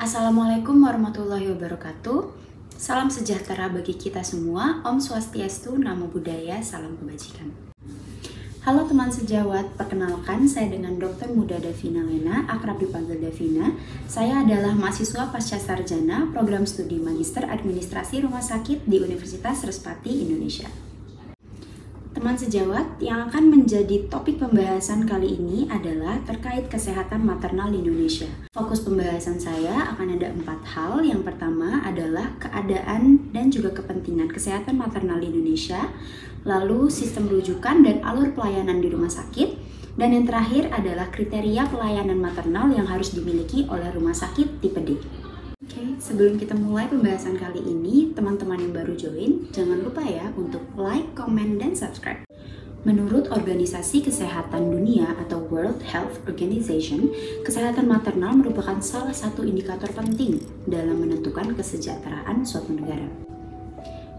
Assalamualaikum warahmatullahi wabarakatuh. Salam sejahtera bagi kita semua. Om Swastiastu, Namo Buddhaya, salam kebajikan. Halo teman sejawat, perkenalkan saya dengan Dr. Muda Davina Lena, akrab dipanggil Davina. Saya adalah mahasiswa pasca sarjana program studi Magister Administrasi Rumah Sakit di Universitas Respati, Indonesia. Teman sejawat, yang akan menjadi topik pembahasan kali ini adalah terkait kesehatan maternal di Indonesia. Fokus pembahasan saya akan ada 4 hal. Yang pertama adalah keadaan dan juga kepentingan kesehatan maternal di Indonesia, lalu sistem rujukan dan alur pelayanan di rumah sakit, dan yang terakhir adalah kriteria pelayanan maternal yang harus dimiliki oleh rumah sakit tipe D. Oke, sebelum kita mulai pembahasan kali ini, teman-teman yang baru join, jangan lupa ya untuk like, comment, dan subscribe. Menurut Organisasi Kesehatan Dunia atau World Health Organization, kesehatan maternal merupakan salah satu indikator penting dalam menentukan kesejahteraan suatu negara.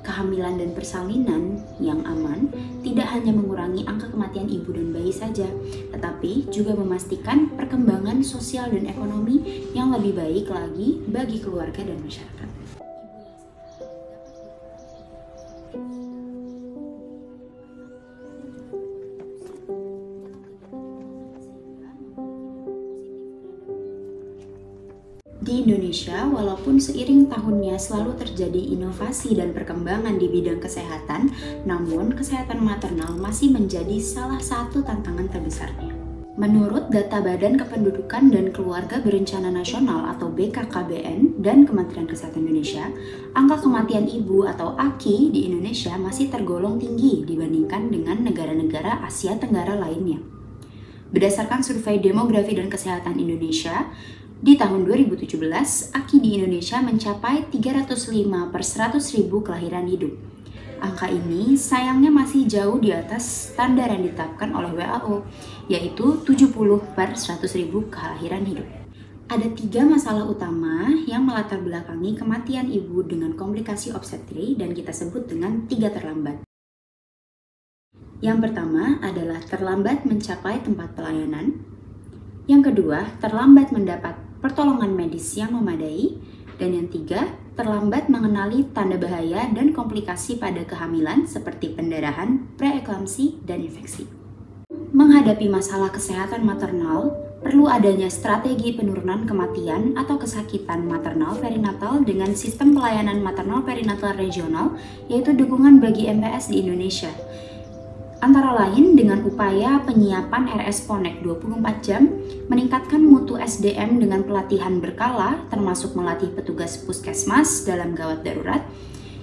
Kehamilan dan persalinan yang aman tidak hanya mengurangi angka kematian ibu dan bayi saja, tetapi juga memastikan perkembangan sosial dan ekonomi yang lebih baik lagi bagi keluarga dan masyarakat. Di Indonesia, walaupun seiring tahunnya selalu terjadi inovasi dan perkembangan di bidang kesehatan, namun kesehatan maternal masih menjadi salah satu tantangan terbesarnya. Menurut data Badan Kependudukan dan Keluarga Berencana Nasional atau BKKBN dan Kementerian Kesehatan Indonesia, angka kematian ibu atau AKI di Indonesia masih tergolong tinggi dibandingkan dengan negara-negara Asia Tenggara lainnya. Berdasarkan survei demografi dan kesehatan Indonesia, di tahun 2017, AKI di Indonesia mencapai 305 per 100.000 kelahiran hidup. Angka ini sayangnya masih jauh di atas standar yang ditetapkan oleh WHO, yaitu 70 per 100.000 kelahiran hidup. Ada 3 masalah utama yang melatar belakangi kematian ibu dengan komplikasi obstetri dan kita sebut dengan 3 terlambat. Yang pertama adalah terlambat mencapai tempat pelayanan. Yang kedua, terlambat mendapat pertolongan medis yang memadai, dan yang 3, terlambat mengenali tanda bahaya dan komplikasi pada kehamilan seperti pendarahan, preeklamsi, dan infeksi. Menghadapi masalah kesehatan maternal, perlu adanya strategi penurunan kematian atau kesakitan maternal perinatal dengan sistem pelayanan maternal perinatal regional, yaitu dukungan bagi MPS di Indonesia. Antara lain dengan upaya penyiapan RS Ponek 24 jam, meningkatkan mutu SDM dengan pelatihan berkala, termasuk melatih petugas puskesmas dalam gawat darurat.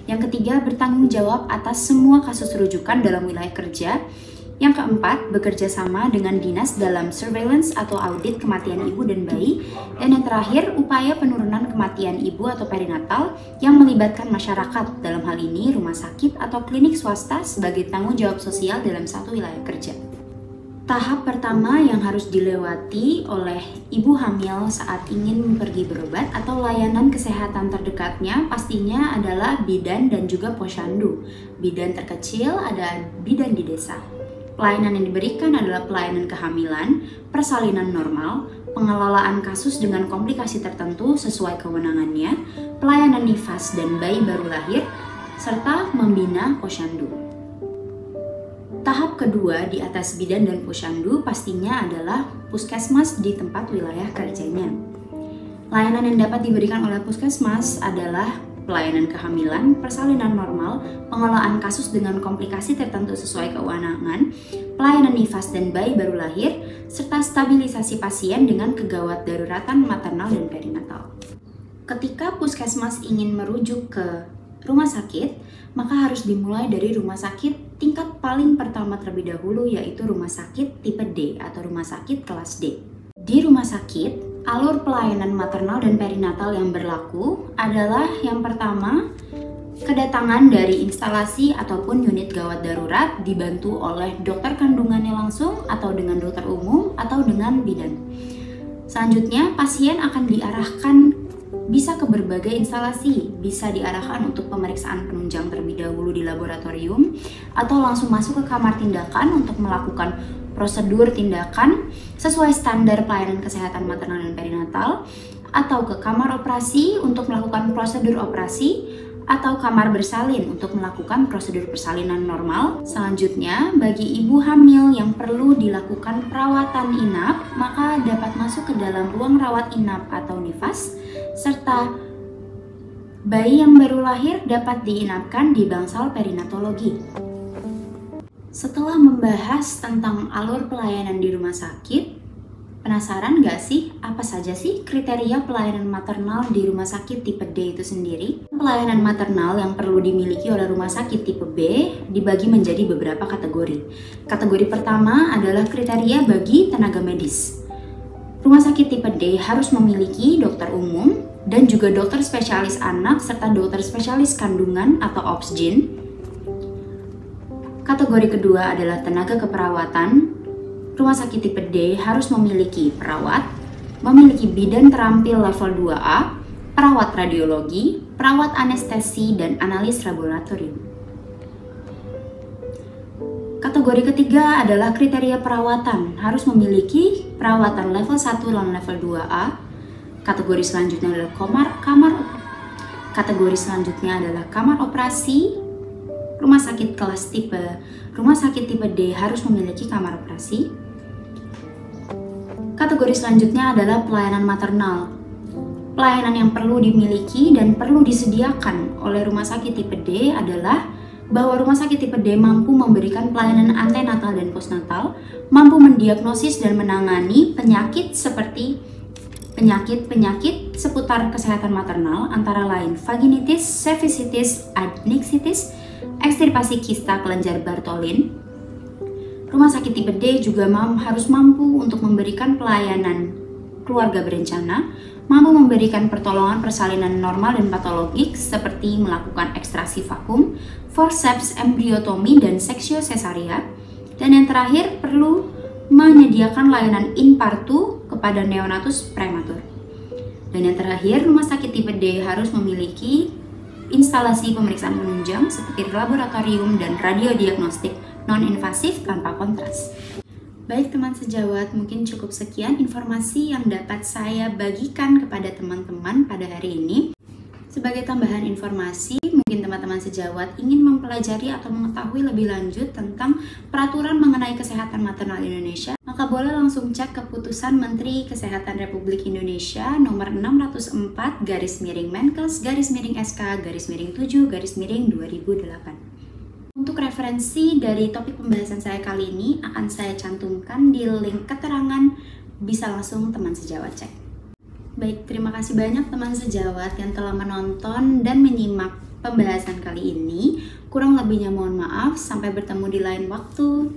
Yang ketiga, bertanggung jawab atas semua kasus rujukan dalam wilayah kerja. Yang keempat, bekerja sama dengan dinas dalam surveillance atau audit kematian ibu dan bayi. Dan yang terakhir, upaya penurunan kematian ibu atau perinatal yang melibatkan masyarakat, dalam hal ini rumah sakit atau klinik swasta sebagai tanggung jawab sosial dalam satu wilayah kerja. Tahap pertama yang harus dilewati oleh ibu hamil saat ingin pergi berobat atau layanan kesehatan terdekatnya pastinya adalah bidan dan juga posyandu. Bidan terkecil ada bidan di desa. Pelayanan yang diberikan adalah pelayanan kehamilan, persalinan normal, pengelolaan kasus dengan komplikasi tertentu sesuai kewenangannya, pelayanan nifas dan bayi baru lahir, serta membina posyandu. Tahap kedua di atas bidan dan posyandu pastinya adalah puskesmas di tempat wilayah kerjanya. Layanan yang dapat diberikan oleh puskesmas adalah pelayanan kehamilan, persalinan normal, pengelolaan kasus dengan komplikasi tertentu sesuai kewenangan, pelayanan nifas dan bayi baru lahir, serta stabilisasi pasien dengan kegawat daruratan maternal dan perinatal. Ketika puskesmas ingin merujuk ke rumah sakit, maka harus dimulai dari rumah sakit tingkat paling pertama terlebih dahulu, yaitu rumah sakit tipe D atau rumah sakit kelas D. Di rumah sakit, alur pelayanan maternal dan perinatal yang berlaku adalah yang pertama, kedatangan dari instalasi ataupun unit gawat darurat dibantu oleh dokter kandungannya langsung atau dengan dokter umum atau dengan bidan. Selanjutnya, pasien akan diarahkan bisa ke berbagai instalasi, bisa diarahkan untuk pemeriksaan penunjang terlebih dahulu di laboratorium atau langsung masuk ke kamar tindakan untuk melakukan prosedur tindakan sesuai standar pelayanan kesehatan maternal dan perinatal, atau ke kamar operasi untuk melakukan prosedur operasi, atau kamar bersalin untuk melakukan prosedur persalinan normal. Selanjutnya, bagi ibu hamil yang perlu dilakukan perawatan inap, maka dapat masuk ke dalam ruang rawat inap atau nifas, serta bayi yang baru lahir dapat diinapkan di bangsal perinatologi. Setelah membahas tentang alur pelayanan di rumah sakit, penasaran nggak sih apa saja sih kriteria pelayanan maternal di rumah sakit tipe D itu sendiri? Pelayanan maternal yang perlu dimiliki oleh rumah sakit tipe B dibagi menjadi beberapa kategori. Kategori pertama adalah kriteria bagi tenaga medis. Rumah sakit tipe D harus memiliki dokter umum dan juga dokter spesialis anak serta dokter spesialis kandungan atau OBS/GYN. Kategori kedua adalah tenaga keperawatan. Rumah sakit tipe D harus memiliki perawat, memiliki bidan terampil level 2A, perawat radiologi, perawat anestesi, dan analis laboratorium. Kategori ketiga adalah kriteria perawatan, harus memiliki perawatan level 1 dan level 2A. Kategori selanjutnya adalah kamar operasi. Rumah sakit tipe D harus memiliki kamar operasi. Kategori selanjutnya adalah pelayanan maternal. Pelayanan yang perlu dimiliki dan perlu disediakan oleh rumah sakit tipe D adalah bahwa rumah sakit tipe D mampu memberikan pelayanan antenatal dan postnatal, mampu mendiagnosis dan menangani penyakit seperti penyakit seputar kesehatan maternal antara lain vaginitis, cervicitis, adenitis, ekstirpasi kista kelenjar Bartholin. Rumah sakit tipe D juga harus mampu untuk memberikan pelayanan keluarga berencana, mampu memberikan pertolongan persalinan normal dan patologik seperti melakukan ekstraksi vakum, forceps embriotomi, dan seksio cesaria. Dan yang terakhir, perlu menyediakan layanan in partu kepada neonatus prematur. Dan yang terakhir, rumah sakit tipe D harus memiliki instalasi pemeriksaan penunjang seperti laboratorium dan radiodiagnostik non-invasif tanpa kontras. Baik teman sejawat, mungkin cukup sekian informasi yang dapat saya bagikan kepada teman-teman pada hari ini. Sebagai tambahan informasi, mungkin teman-teman sejawat ingin mempelajari atau mengetahui lebih lanjut tentang peraturan mengenai kesehatan maternal Indonesia, maka boleh langsung cek keputusan Menteri Kesehatan Republik Indonesia nomor 604-Menkes-SK-7-2008. Untuk referensi dari topik pembahasan saya kali ini akan saya cantumkan di link keterangan, bisa langsung teman sejawat cek. Baik, terima kasih banyak teman sejawat yang telah menonton dan menyimak pembahasan kali ini. Kurang lebihnya mohon maaf, sampai bertemu di lain waktu.